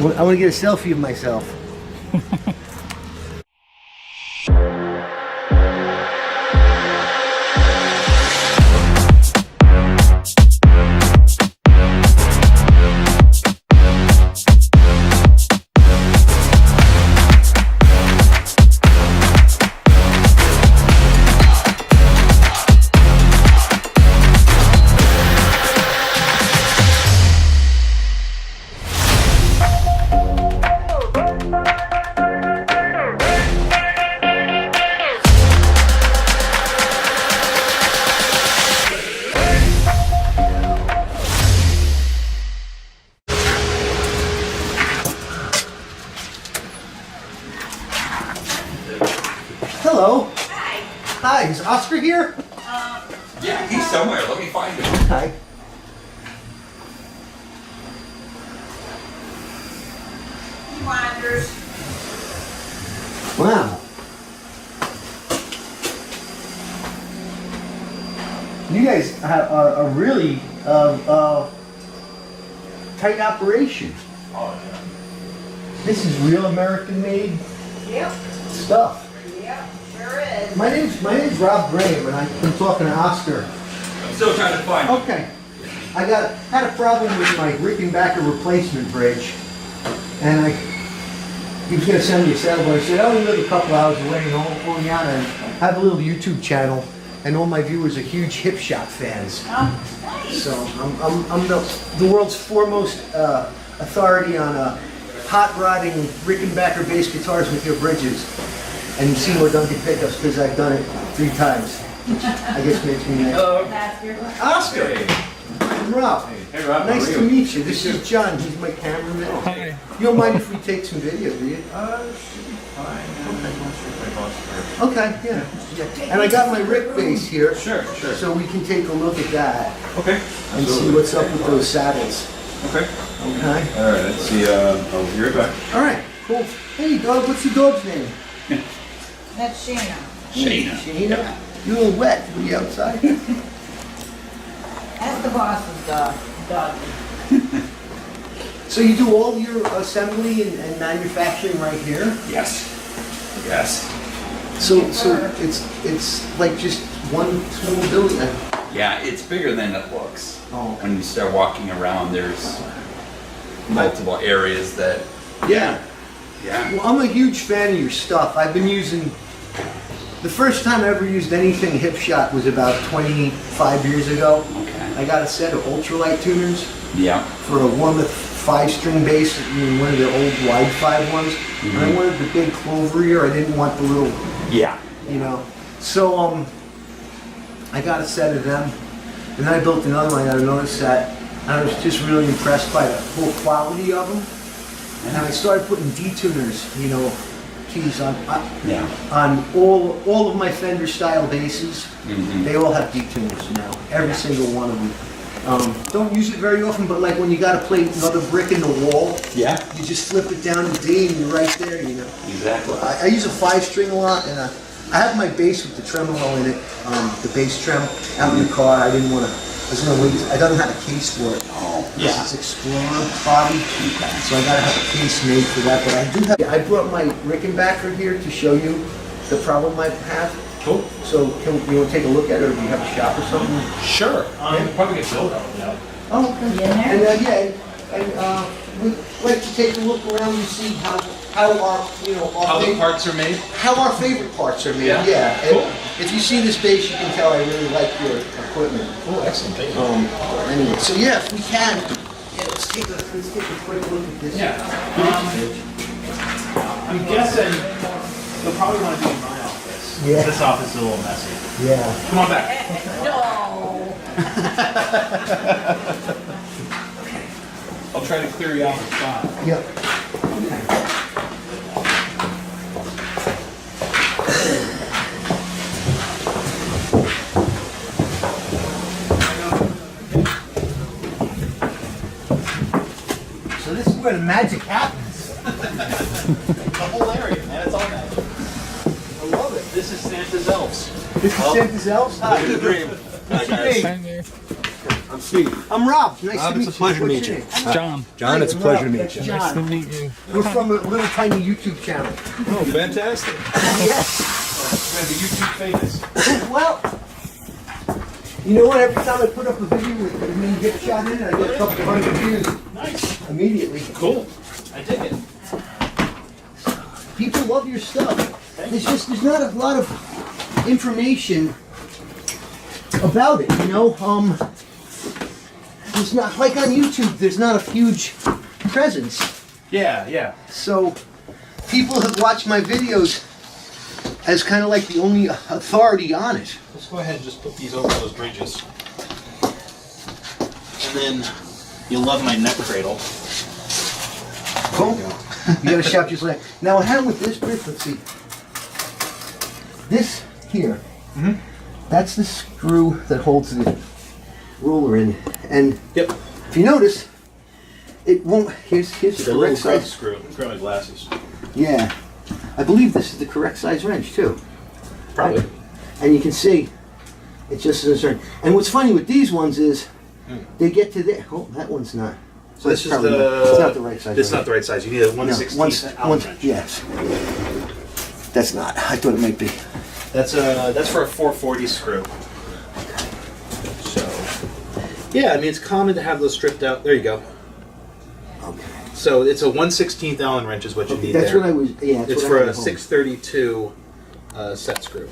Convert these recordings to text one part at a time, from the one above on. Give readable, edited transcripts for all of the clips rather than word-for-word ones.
I want to get a selfie of myself. Hello. Hi. Hi, is Oscar here? Yeah, he's somewhere. Let me find him. Hi. He wanders. Wow. You guys have a really tight operation. Oh, yeah. This is real American-made Yep. stuff. Yep. Sure is. My name's Rob Graham, and I've been talking to Oscar. I'm still trying to find him. Okay. Had a problem with my Rickenbacker replacement bridge, and he was going to send me a saddle, but I said, I only live a couple hours away and only out and have a little YouTube channel, and all my viewers are huge hip shot fans. Oh, nice. So I'm the world's foremost authority on hot rodding Rickenbacker bass guitars with your bridges and senior Duncan pickups because I've done it 3 times, which I guess makes me nice. Hello. Oscar, Hey. I'm Rob. Hey, Rob. Nice how to are you? meet you. This is John. He's my cameraman. Hi. You don't mind if we take some video, do you? Should be fine. Okay, yeah. And I got my Rick bass here. Sure. So we can take a look at that Okay. and see what's up with those saddles. Okay. Okay? All right. Let's see. I'll be right back. All right, cool. Hey, dog, what's your dog's name? That's Shayna. Shayna. You're a little wet. Were you outside? That's the boss's dog. So you do all your assembly and manufacturing right here? Yes. Yes. So it's like just one small building? Yeah, it's bigger than it looks. Oh. When you start walking around, there's multiple areas that. Yeah. Yeah. Well, I'm a huge fan of your stuff. I've been using, the first time I ever used anything hip shot was about 25 years ago. Okay. I got a set of ultralight tuners Yeah. for a Warmoth 5-string bass, one of the old wide 5 ones. And I wanted the big clover ear. I didn't want the little, Yeah. you know. So I got a set of them, and then I built another one. I got another set, and I was just really impressed by the whole quality of them. And I started putting detuners, keys on Yeah. on all of my Fender style basses. They all have detuners now, every single one of them. Don't use it very often, but like when you got to play another brick in the wall, Yeah. you just flip it down to D and you're right there, Exactly. I use a 5-string a lot, and I have my bass with the tremolo in it, the bass trem, out in the car. I didn't want to, I was going to wait, I don't have a case for it. Oh, This is Explorer body, so I gotta have a case made for that, but I do have, I brought my Rickenbacker here to show you the problem I have. Cool. So you want to take a look at it, or do you have a shop or something? Sure. Yeah. Probably get built out. Yeah. Oh, okay. You in there? And we'd like to take a look around and see how our, How the parts are made? how our favorite parts are made. Yeah. And Cool. if you see this bass, you can tell I really like your equipment. Oh, excellent. Thank you. Anyway, so yeah, if we can, let's take a quick look at this. Yeah. I'm guessing you'll probably want to be in my office. Yeah. This office is a little messy. Yeah. Come on back. No. I'll try to clear you off the spot. Yep. So this is where the magic happens. The whole area, man. It's all magic. I love it. This is Santa's elves. This is Santa's elves? Hi. Living the dream. What's your name? I'm Steve. I'm Rob. Nice Rob, to meet it's a pleasure to you. meet you. What's your name? John. John, it's a Hi, pleasure to Rob. meet you. John. Nice to meet you. We're from a little tiny YouTube channel. Oh, fantastic. Yes. We're gonna be YouTube famous. Well, you know what? Every time I put up a video with me get shot in, I get a couple hundred views. Nice. Immediately. Cool. I dig it. People love your stuff. There's not a lot of information about it, you know. There's not, like on YouTube, there's not a huge presence. Yeah. So people have watched my videos as kind of like the only authority on it. Let's go ahead and just put these over those bridges. And then you'll love my neck cradle. Cool. You gotta shop just like. Now what happened with this bridge, let's see. This here, that's the screw that holds the roller in. And Yep. if you notice, it won't, here's the The little correct grub size. screw. Let me grab my glasses. Yeah. I believe this is the correct size wrench too. Probably. And you can see, it just isn't certain. And what's funny with these ones is, they get to there, oh, that one's not. So this is probably the. not, it's not the right size. This is wrench. not the right size. You need a No, 1/16 Allen wrench. yes. That's not. I thought it might be. That's for a 440 screw. So, yeah, I mean it's common to have those stripped out. There you go. Okay. So it's a 1/16 Allen wrench is what you need That's there. what I was. Yeah. That's It's what for I had a at home. 632 set screw.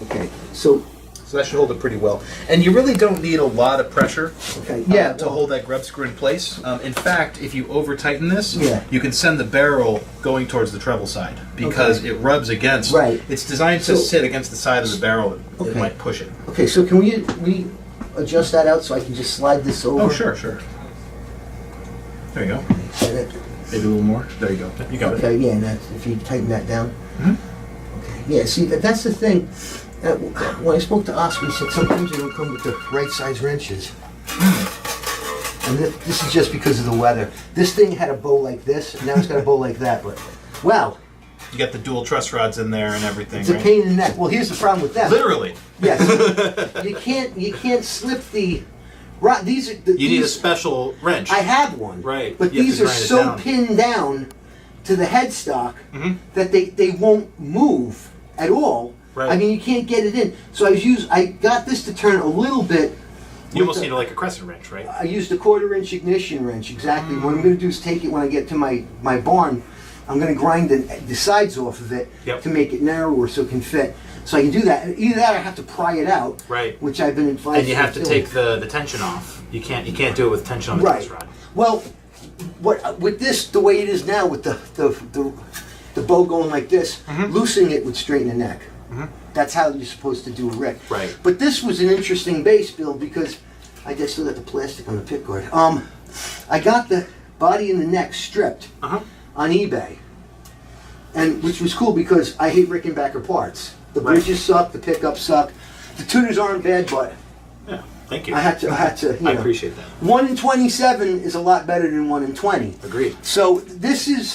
Okay. So. So that should hold it pretty well. And you really don't need a lot of pressure Okay. to hold that grub screw in place. In fact, if you over tighten this, Yeah. you can send the barrel going towards the treble side because it rubs against. Right. It's designed to So- sit against the side of the barrel. It Okay. might push it. Okay. So can we adjust that out so I can just slide this over? Oh, sure. There you go. And it- Maybe a little more. There you go. You got it. Okay. Yeah. And that, if you tighten that down. Mhm. Okay. Yeah. See, that's the thing. When I spoke to Oscar, he said sometimes they don't come with the right size wrenches. And this is just because of the weather. This thing had a bow like this, and now it's got a bow like that. But, wow, You got the dual truss rods in there and everything. it's a right? pain in the neck. Well, here's the problem with them. Literally. Yes. you can't slip the rod. These are the, You need a these, special wrench. I have one. Right. But You have these to are grind it so down. pinned down to the headstock Mhm. that they won't move at all. Right. I mean, you can't get it in. So I got this to turn a little bit. You almost with the- need like a crescent wrench, right? I used a 1/4-inch ignition wrench, exactly. What I'm going to do is take it when I get to my barn. I'm going to grind the sides off of it Yep. to make it narrower so it can fit. So I can do that. Either that or I have to pry it out, Right. which I've been advised. And you have to do. take the tension off. You can't do it with tension on the Right. truss rod. Well, what with this the way it is now with the bow going like this, loosening it would straighten the neck. That's how you're supposed to do a wreck. Right. But this was an interesting base build because I just still got the plastic on the pick guard. I got the body and the neck stripped Uh-huh. on eBay, and which was cool because I hate Rickenbacker parts. The Right. bridges suck, the pickups suck, the tuners aren't bad, but Yeah. Thank you. I had to. You I know. appreciate that. 1 in 27 is a lot better than 1 in 20. Agreed. So this is,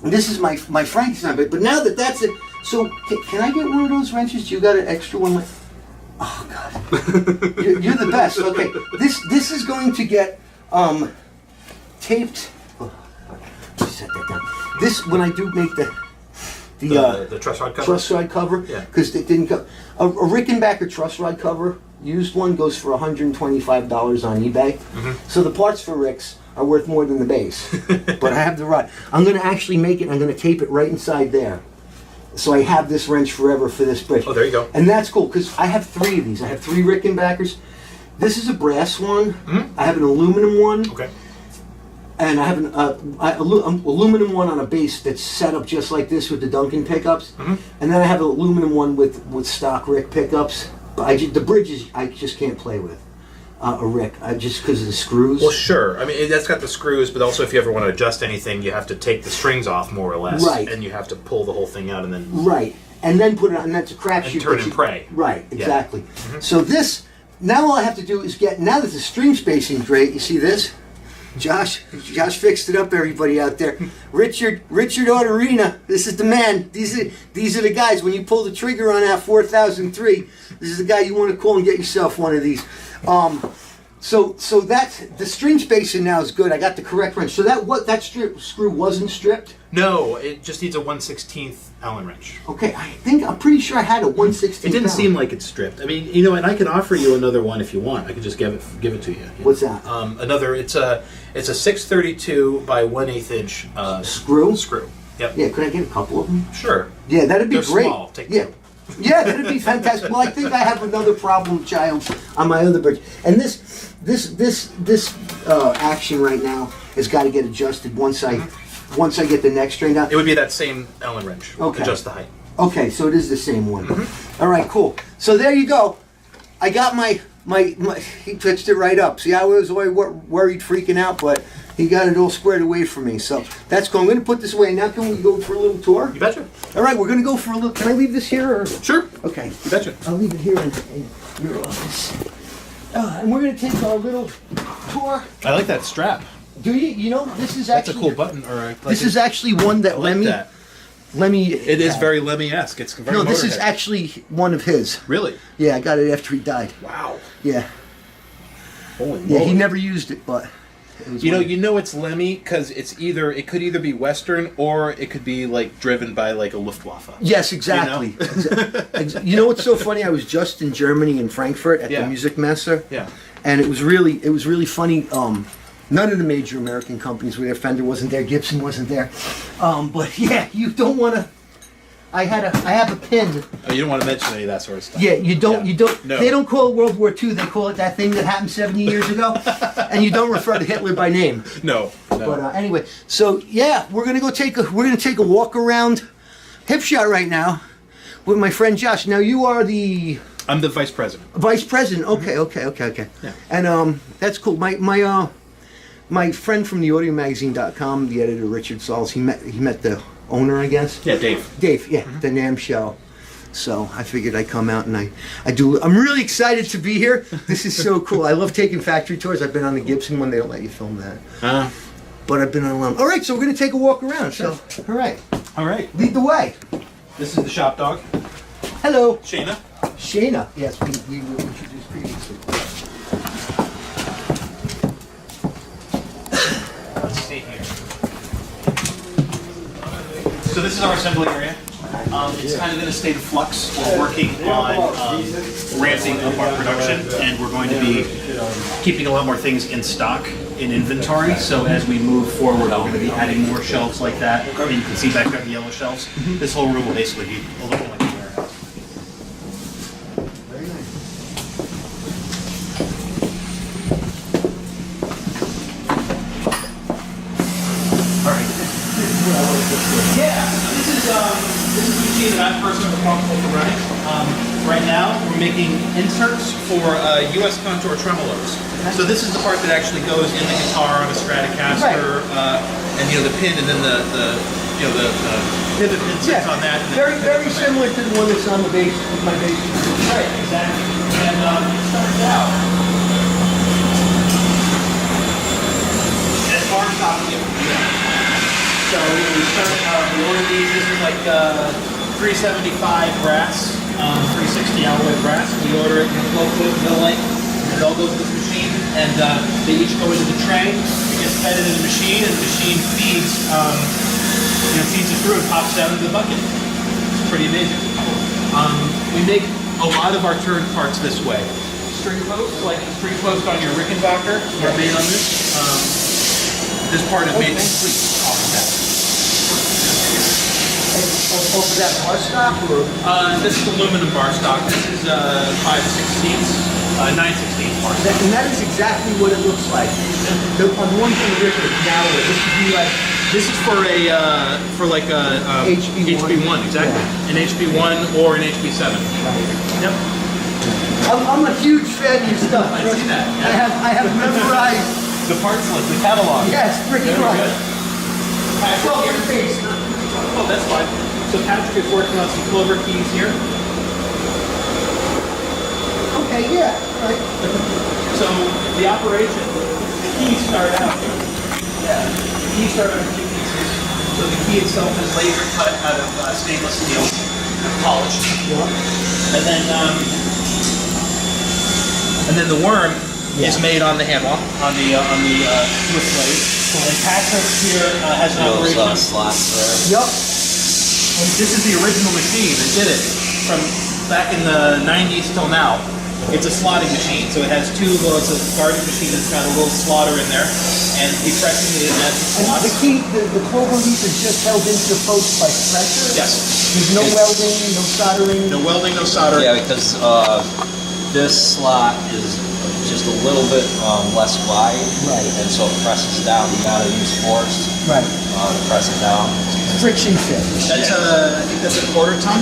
this is my Frankenstein. But now that that's it, so can I get one of those wrenches? You got an extra one? Oh God, you're the best. Okay, this is going to get taped. Oh, set that down. This when I do make The truss rod cover. truss rod cover, Yeah. because it didn't come. A Rickenbacker truss rod cover, used one, goes for $125 on eBay. So the parts for Ricks are worth more than the base. But I have the rod. I'm going to actually make it. I'm going to tape it right inside there. So I have this wrench forever for this bridge. Oh, there you go. And that's cool because I have 3 of these. I have 3 Rickenbackers. This is a brass one. I have an aluminum one. Okay. And I have an aluminum one on a base that's set up just like this with the Duncan pickups, and then I have an aluminum one with stock Rick pickups. But the bridges I just can't play with a Rick just because of the screws. Well, sure. I mean, that's got the screws, but also if you ever want to adjust anything, you have to take the strings off more or less, Right. And you have to pull the whole thing out and then. Right, and then put it on. And that's a crapshoot. And turn that and you- pray. Right, Yeah. exactly. So this now all I have to do is get. Now that the string spacing's great, you see this. Josh fixed it up, everybody out there. Richard Autorina, this is the man. These are the guys. When you pull the trigger on that 4003, this is the guy you want to call and get yourself one of these. So that's the string spacing now is good. I got the correct wrench. So that screw wasn't stripped. No, it just needs a 1/16 Allen wrench. Okay, I'm pretty sure I had a 1/16. It didn't seem like it's stripped. I mean, you know, and I can offer you another one if you want. I could just give it to you. What's that? It's a 632 by 1/8 inch Screw. Yep. Yeah, could I get a couple of them? Sure. Yeah, that'd be They're great. small. Take yeah. two. Yeah, that'd be fantastic. Well, I think I have another problem child on my other bridge, and this action right now has got to get adjusted once I get the neck straightened out. It would be that same Allen wrench. Okay. Adjust the height. Okay, so it is the same one. All right, cool. So there you go. I got my he touched it right up. See, I was worried, freaking out, but he got it all squared away for me. So that's cool. I'm going to put this away. Now can we go for a little tour? You betcha. All right, we're going to go for a little. Can I leave this here? Or? Sure. Okay. You betcha. I'll leave it here in your office. And we're going to take our little tour. I like that strap. Do you? You know, this is That's actually a cool button. this is actually one that I like that. Lemmy. It is had. very Lemmy-esque. It's very No, this is Motorhead. actually one of his. Really? Yeah, I got it after he died. Wow. Yeah. Holy Yeah, he moly. never used it, but it was You know it's Lemmy because it could either be Western or it could be like driven by like a Luftwaffe. Yes, exactly. You know what's so funny? I was just in Germany in Frankfurt at the Yeah. Music Messe. Yeah. And it was really funny. None of the major American companies were there. Fender wasn't there. Gibson wasn't there. But yeah, you don't want to. I have a pin. Oh, you don't want to mention any of that sort of stuff. Yeah, you don't. Yeah. You don't. No. They don't call it World War II. They call it that thing that happened 70 years ago. And you don't refer to Hitler by name. No. But anyway, so yeah, we're gonna take a walk around Hip Shot right now with my friend Josh. Now you are the I'm the vice president. vice president. Okay. Yeah. And that's cool. My friend from the audiomagazine.com, the editor Richard Sauls, he met the owner, I guess. Yeah, Dave. Dave, yeah, the NAMM show. So I figured I'd come out and I'm really excited to be here. This is so cool. I love taking factory tours. I've been on the Gibson one. They don't let you film that. But I've been on a lot. All right, so we're going to take a walk around. So, all right. All right. Lead the way. This is the shop dog, Hello. Shayna. Shayna. Yes, we were introduced previously. Let's see here. So this is our assembly area. It's kind of in a state of flux. We're working on ramping up our production, and we're going to be keeping a lot more things in stock, in inventory. So as we move forward, we're going to be adding more shelves like that. And you can see back there the yellow shelves. This whole room will basically be a little like a warehouse. Very nice. All right. Yeah, this is a machine that I'm personally responsible for running. Right now, we're making inserts for U.S. contour tremolos. So this is the part that actually goes in the guitar on a Stratocaster, and the pin, and then the pivot pin sits on that. And then Very similar to the one that's on the bass, with my bass. Right, exactly. And it starts out as bar stopping it. So we start, we order these. This is like 375 brass, 360 alloy brass. We order it in 12-foot mill length. It all goes to this machine, and they each go into the tray. It gets fed into the machine, and the machine feeds, feeds it through and pops down into the bucket. It's pretty amazing. We make a lot of our turn parts this way. String posts, like the string post on your Rickenbacker, are made on this. This part is made complete off of that. Over that bar stock, or? This is aluminum bar stock. This is 5/16, 9/16 bar stock. And that is exactly what it looks like. On one from the Ricker, now this would be like. This is for a HB1. exactly. Yeah. An HB1 or an HB7. Yep. I'm a huge fan of your stuff. I see that. I have memorized. The parts list, the catalog. Yes, freaking Very right. good. Well, your face. Oh, that's fine. So Patrick is working on some clover keys here. Okay, yeah, right. So the operation, the keys start out Yeah. The key started in 2 pieces. So the key itself is laser cut out of stainless steel, polished. And then the worm is made on the handle, on the Swiss blade. And Patrick here has an operation. Slots there. Yup. And this is the original machine that did it from back in the 90s till now. It's a slotting machine, so it has two, it's a garden machine that's got a little slotter in there, and depressing it in as it And slots. the key, the clover leaf is just held into the post by pressure? Yes. There's no welding, no soldering? No welding, no soldering. Yeah, because this slot is just a little bit less wide. Right. And so it presses down. You gotta use force Right. to press it down. Friction fit. That's I think that's a quarter ton.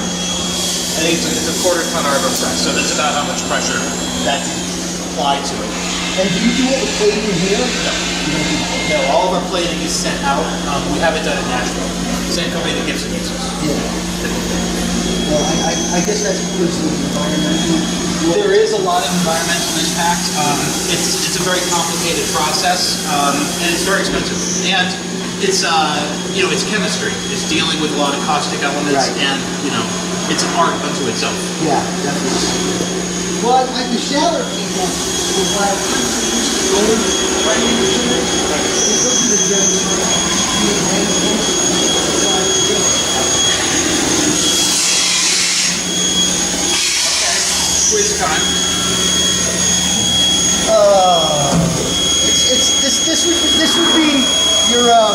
I think it's a quarter ton arbor press, so that's about how much pressure that's applied to it. And do you do all the plating here? No, all of our plating is sent out. We have it done in Nashville. Same company that Gibson uses. Yeah. Well, I guess that's because of the environmental. There is a lot of environmental impact. It's a very complicated process, and it's very expensive. And it's it's chemistry. It's dealing with a lot of caustic elements, Right. and it's an art unto itself. Yeah, definitely. Well, like the shower people, when I used to go in, right in the kitchen, they go to the Quiz time. This would be your God.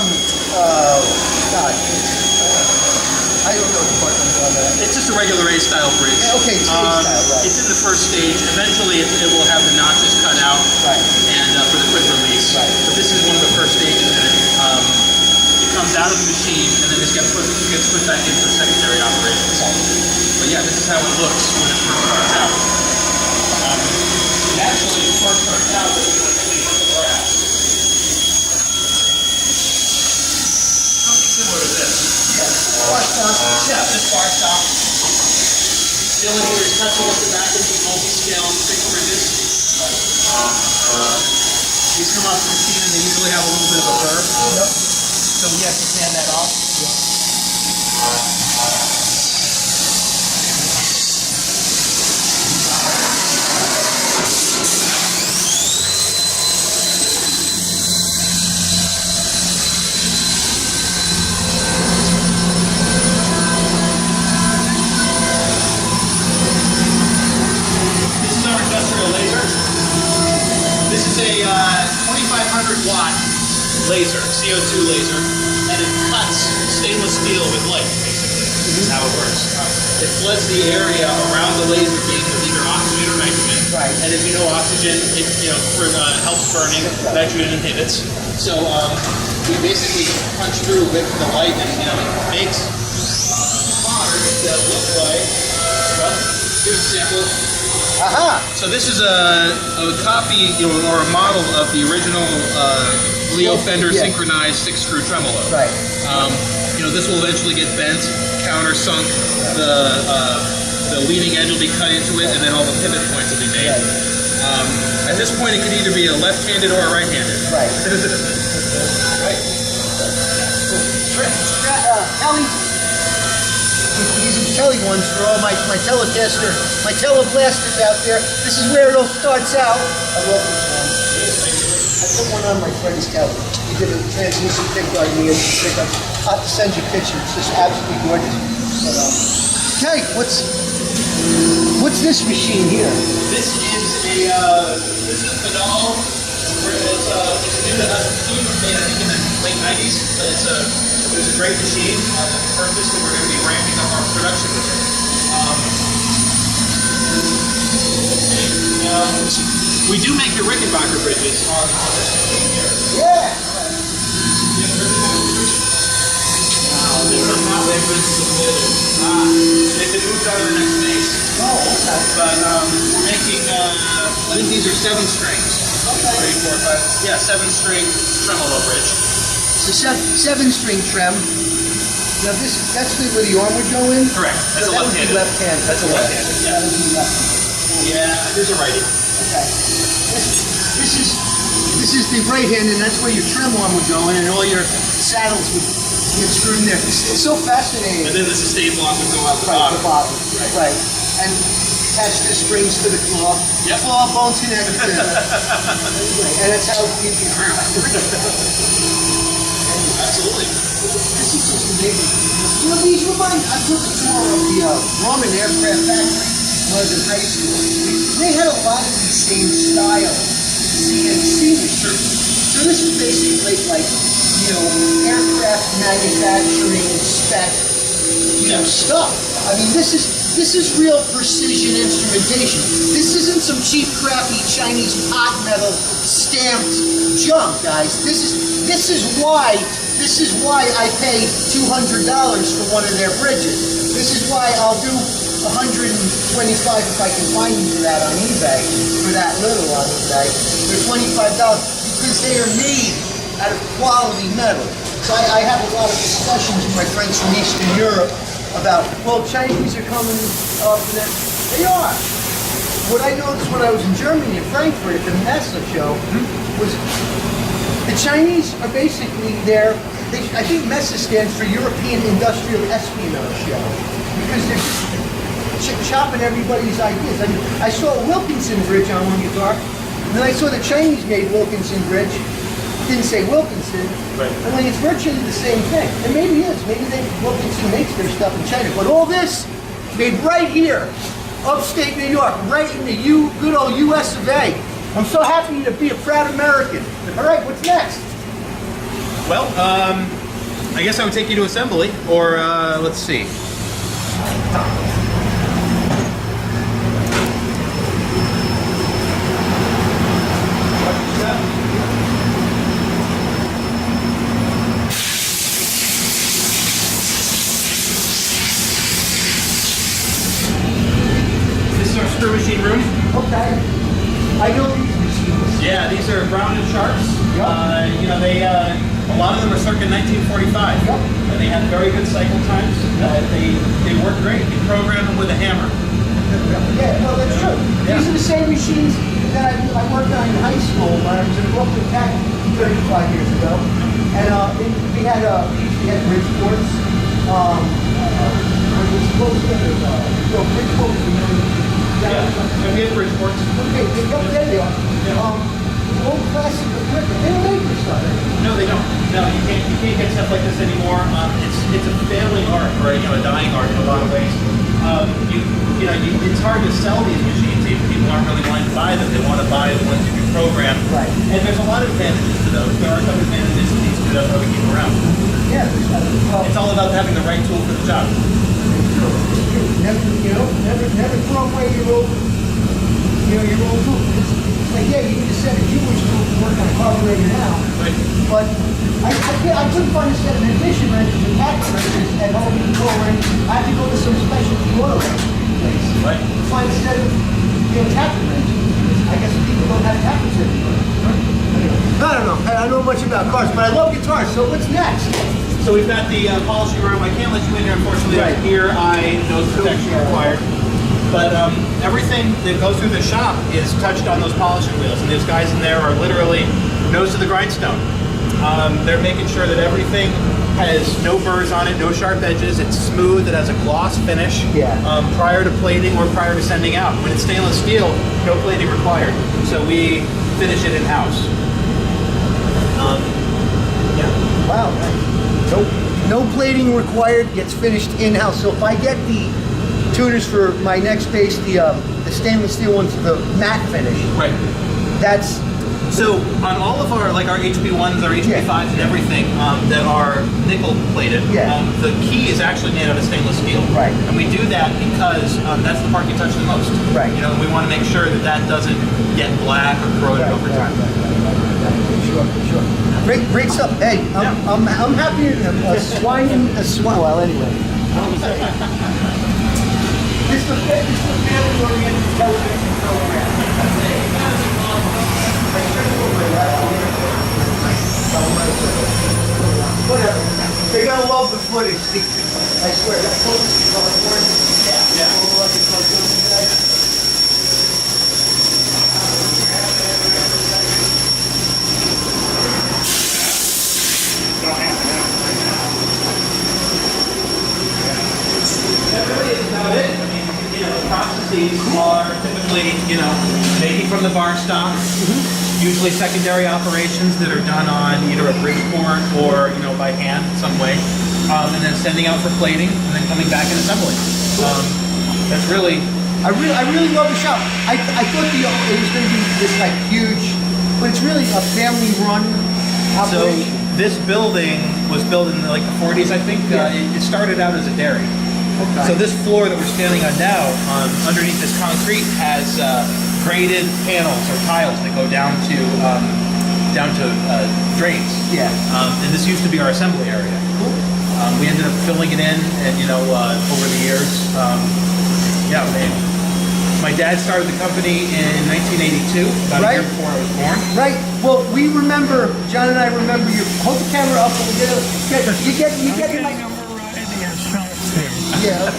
I don't know what on that. It's just a regular A-style bridge. Okay, it's A-style, right. It's in the first stage. Eventually, it will have the notches cut out, Right. and for the quick release. Right. But this is one of the first stages in it. It comes out of the machine, and then it gets put back into the secondary operations. But yeah, this is how it looks when it first starts out. It actually first starts out with the brass. Something similar to this. Yeah, this bar stop. Cylinder is touching at the back of the multi-scale 6 bridges. These come off the machine and they usually have a little bit of a burr. Yep. So we have to sand that off. This is our industrial laser. This is a 2500 watt laser, CO2 laser, and it cuts stainless steel with light, basically. This is how it works. It floods the area around the laser beam with either oxygen or nitrogen. Right. And as you know, oxygen helps burning, nitrogen inhibits. So we basically punch through with the light, and it makes bars that look like. Well, here's a sample. Aha! So this is a copy or a model of the original Leo Fender Yeah. synchronized 6-screw tremolo. Right. This will eventually get bent, countersunk, the leading edge will be cut into it, and then all the pivot points will be made. At this point, it could either be a left-handed or a right-handed. Right. Right. Kelly, these are the Kelly ones for all my Telecaster, my Teleblasters out there. This is where it all starts out. I love this one. I put one on my friend's Kelly. He did a translucent pickup on me as a pickup. I'll have to send you pictures. It's just absolutely gorgeous. But, Kelly, what's this machine here? This is a Pedal. It's new to us. It was made, I think, in the late 90s. But it was a great machine. Purchased, and we're going to be ramping up our production with it. We do make the Rickenbacker bridges on this machine here. Yeah. They've been submitted. They've been moved out of the next phase. Oh, okay. But we're making, I think these are 7 strings. 3, 4, 5. Yeah, 7-string tremolo bridge. It's a 7-string trem. Now that's where the arm would go in? Correct. That's So a that would be left-handed. left-handed. That's a left-handed. That would be left. Yeah, there's a righty. Okay. This This is the right hand, and that's where your trim arm would go in, and all your saddles would get screwed in there. It's so fascinating. And then the sustain block would go out the Right, bottom. the bottom. Right. And attach the strings to the claw. Yep. Claw bones connected. And that's how you can. Absolutely. This is just amazing. You know, these remind, I took a tour of the Grumman aircraft factory when I was in high school. They had a lot of the same style CNC machines. So this is basically like, you know, aircraft manufacturing spec, you know, stuff. I mean, this is real precision instrumentation. This isn't some cheap, crappy Chinese pot metal stamped junk, guys. This is why I pay $200 for one of their bridges. This is why I'll do $125 if I can find you for that on eBay, for that little on eBay. They're $25 because they are made out of quality metal. So I have a lot of discussions with my friends from Eastern Europe about, well, Chinese are coming up, and they are. What I noticed when I was in Germany, in Frankfurt, at the Messe show, was the Chinese are basically there. I think Messe stands for European Industrial Espionage Show, because they're just chopping everybody's ideas. I mean, I saw a Wilkinson bridge on one guitar, and then I saw the Chinese-made Wilkinson bridge. Didn't say Wilkinson. Right. I mean, it's virtually the same thing. And maybe it is. Maybe Wilkinson makes their stuff in China. But all this made right here, upstate New York, right in the good old US of A. I'm so happy to be a proud American. All right, what's next? Well, I guess I would take you to assembly, or let's see. This is our screw machine room. Okay. I know these machines. Yeah, these are Brown and Sharps. Yep. You know, they a lot of them are circa 1945. Yep. And they had very good cycle times. They work great. You program them with a hammer. Yeah, no, that's true. Yeah. These are the same machines that I worked on in high school when I was in Brooklyn Tech 35 years ago. And we had Bridgeports. What was the other? Bridgeport was the name. Yeah, we have Bridgeports. Okay, there they are. Old classic equipment. They don't make this stuff anymore. No, they don't. No, you can't get stuff like this anymore. It's a failing art, or a dying art in a lot of ways. It's hard to sell these machines. People aren't really wanting to buy them. They want to buy the ones you can program. Right. And there's a lot of advantages to those. There are some advantages to these two. That's why we keep them around. Yeah. Well, It's all about having the right tool for the job. Never throw away your old tool. It's like, yeah, you need a set of Jewish tools to work on a carburetor now. Right. But I couldn't find a set of ignition wrenches and tappet wrenches at Home Depot or anything. I have to go to some specialty oil place. Right. To find a set of tappet wrenches. I guess people don't have tappets anymore. I don't know. I don't know much about cars, but I love guitars. So what's next? So we've got the polishing room. I can't let you in here, unfortunately. Right. Ear, eye, nose protection required. But everything that goes through the shop is touched on those polishing wheels. And these guys in there are literally nose to the grindstone. They're making sure that everything has no burrs on it, no sharp edges. It's smooth. It has a gloss finish. Yeah. Prior to plating or prior to sending out. When it's stainless steel, no plating required. So we finish it in-house. Yeah. Wow. No plating required, gets finished in-house. So if I get the tuners for my next bass, the stainless steel ones, the matte finish, Right. that's So on all of our, like our HP1s, our HP5s and everything that are nickel plated, the key is actually made out of stainless steel. Right. And we do that because that's the part you touch the most. Right. You know, we want to make sure that that doesn't get black or corroded over time. Sure. Great stuff. Hey, I'm happy. Well, anyway. This is a family-oriented television program. Whatever. They're gonna love the footage. I swear. That's yeah. These are typically, making from the bar stock. Usually secondary operations that are done on either a Bridgeport or, by hand some way. And then sending out for plating and then coming back and assembling. That's really... I really love the shop. I thought it was going to be this like huge, but it's really a family-run So operation. this building was built in like the 40s, I think. Yeah. It started out as a dairy. Okay. So this floor that we're standing on now, underneath this concrete, has graded panels or tiles that go down to drains. Yeah. And this used to be our assembly area. Cool. We ended up filling it in, and over the years, my dad started the company in 1982, about a year before I was born. Right. Well, we remember, John and I remember you. Hold the camera up a little. You get my. Yeah.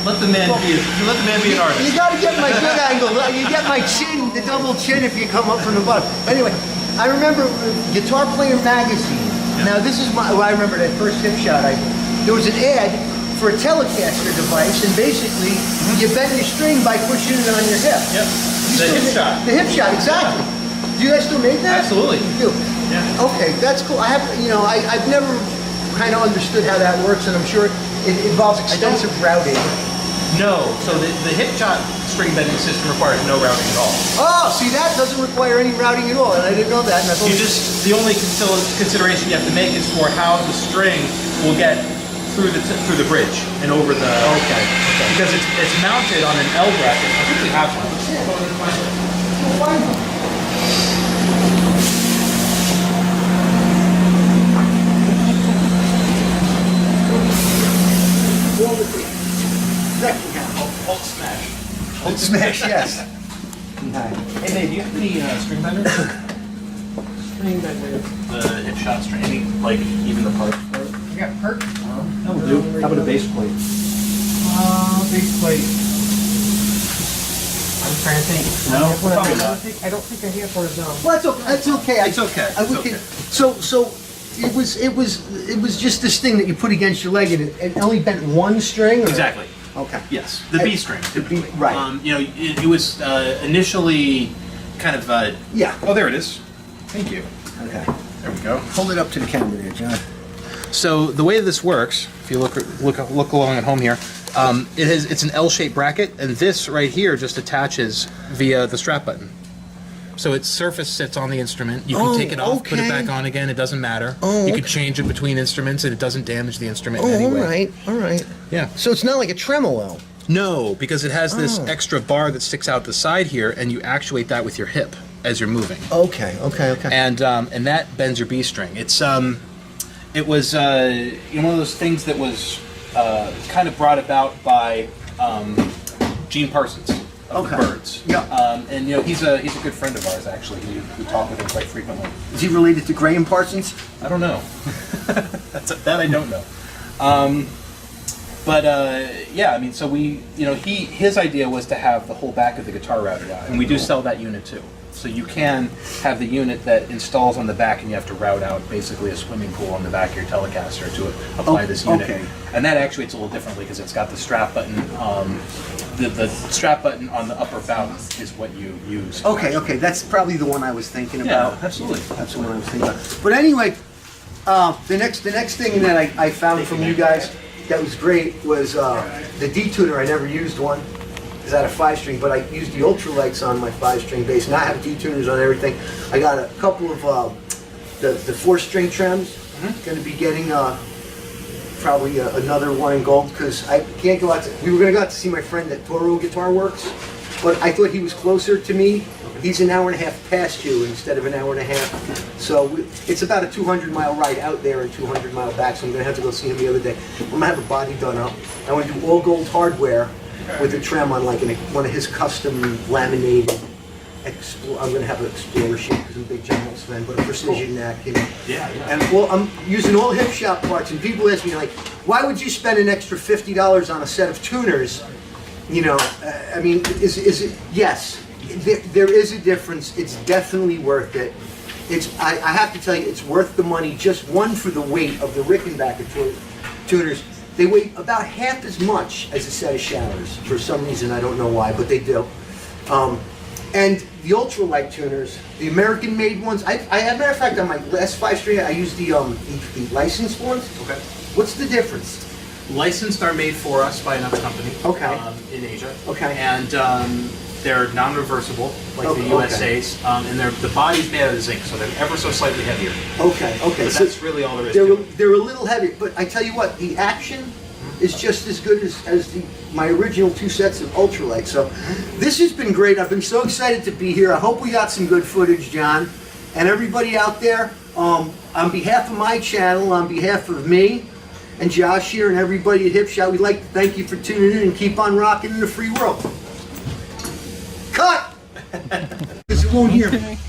Let the man be an artist. You gotta get my good angle. You get my chin, the double chin if you come up from the bottom. Anyway, I remember Guitar Player magazine. Now this is I remember that first hip shot. There was an ad for a Telecaster device, and basically you bend your string by pushing it on your hip. Yep. The hip shot. The hip shot, exactly. Do you guys still make that? Absolutely. You do. Yeah. Okay, that's cool. I've never kind of understood how that works, and I'm sure it involves extensive routing. No. So the hip shot string bending system requires no routing at all. Oh, see, that doesn't require any routing at all, and I didn't know that. And I've You only- the only consideration you have to make is for how the string will get through the bridge and over the. Okay. Because it's mounted on an L bracket. I think we have one. Hold smash. Old Smash, yes. Hey, Dave, do you have any string benders? String benders. The hip shot string. Any, even the part for it? You got perk? That will do. How about a base plate? Base plate. I'm trying to think. No, I probably don't not. think I have for a Well, that's okay. That's okay. It's okay. We It's can- okay. So it was just this thing that you put against your leg, and it only bent one string. Or? Exactly. Okay. Yes. The B string. typically. right. It was initially kind of. Yeah. Oh, there it is. Thank you. Okay. There we go. Hold it up to the camera there, John. So the way this works, if you look along at home here, it's an L-shaped bracket, and this right here just attaches via the strap button. So its surface sits on the instrument. You can take it off, put it back on again. It doesn't matter. You can change it between instruments, and it doesn't damage the instrument in any way. all right. Yeah. So it's not like a tremolo. No, because it has this extra bar that sticks out the side here, and you actuate that with your hip as you're moving. Okay. And that bends your B string. It was one of those things that was kind of brought about by Gene Parsons of the Byrds. Yeah. And he's a good friend of ours actually. We talk with him quite frequently. Is he related to Graham Parsons? I don't know. that I don't know. So his idea was to have the whole back of the guitar routed out, and we do sell that unit too. So you can have the unit that installs on the back, and you have to route out basically a swimming pool on the back of your Telecaster to apply this unit. Okay. And that actuates a little differently because it's got the strap button. The strap button on the upper bout is what you use. Okay. That's probably the one I was thinking about. Yeah, absolutely. That's the one I was thinking about. But anyway, the next thing that I found from you guys that was great was the D-tuner. I never used one. Is that a 5-string? But I used the Ultralights on my 5-string bass, and I have D-tuners on everything. I got a couple of the 4-string trims. Going to be getting probably another one in gold because I can't go out. We were going to go out to see my friend at Toro Guitar Works, but I thought he was closer to me. He's an hour and a half past you instead of an hour and a half. So it's about a 200-mile ride out there and 200-mile back. So I'm going to have to go see him the other day. I'm going to have a body done up. I want to do all gold hardware with a trim on like one of his custom laminated. I'm going to have an Explorer sheet because I'm a big General fan, but a precision neck, Yeah. And I'm using all hip shop parts, and people ask me like, why would you spend an extra $50 on a set of tuners? I mean, is it? Yes, there is a difference. It's definitely worth it. I have to tell you, it's worth the money. Just one for the weight of the Rickenbacker tuners. They weigh about half as much as a set of showers. For some reason, I don't know why, but they do. And the ultralight tuners, the American-made ones, as a matter of fact, on my last 5-string, I used the licensed ones. Okay. What's the difference? Licensed are made for us by another company. Okay. In Asia. Okay. And they're non-reversible, like Okay, the USA's, and the body's made out of zinc, so they're ever so slightly heavier. Okay. But So that's really all there is to it. they're a little heavy, but I tell you what, the action is just as good as my original 2 sets of ultralight. So this has been great. I've been so excited to be here. I hope we got some good footage, John. And everybody out there, on behalf of my channel, on behalf of me and Josh here and everybody at Hipshot, we'd like to thank you for tuning in and keep on rocking in the free world. Cut! Because it won't hear me.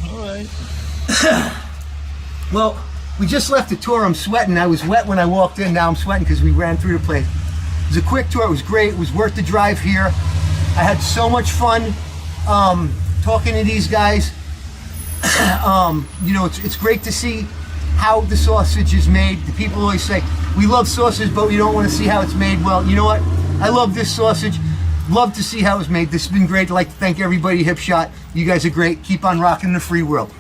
Well, we just left the tour. I'm sweating. I was wet when I walked in. Now I'm sweating because we ran through the place. It was a quick tour. It was great. It was worth the drive here. I had so much fun talking to these guys. You know, it's great to see how the sausage is made. The people always say, we love sausage, but we don't want to see how it's made. Well, you know what? I love this sausage. Love to see how it's made. This has been great. I'd like to thank everybody at Hipshot. You guys are great. Keep on rocking the free world.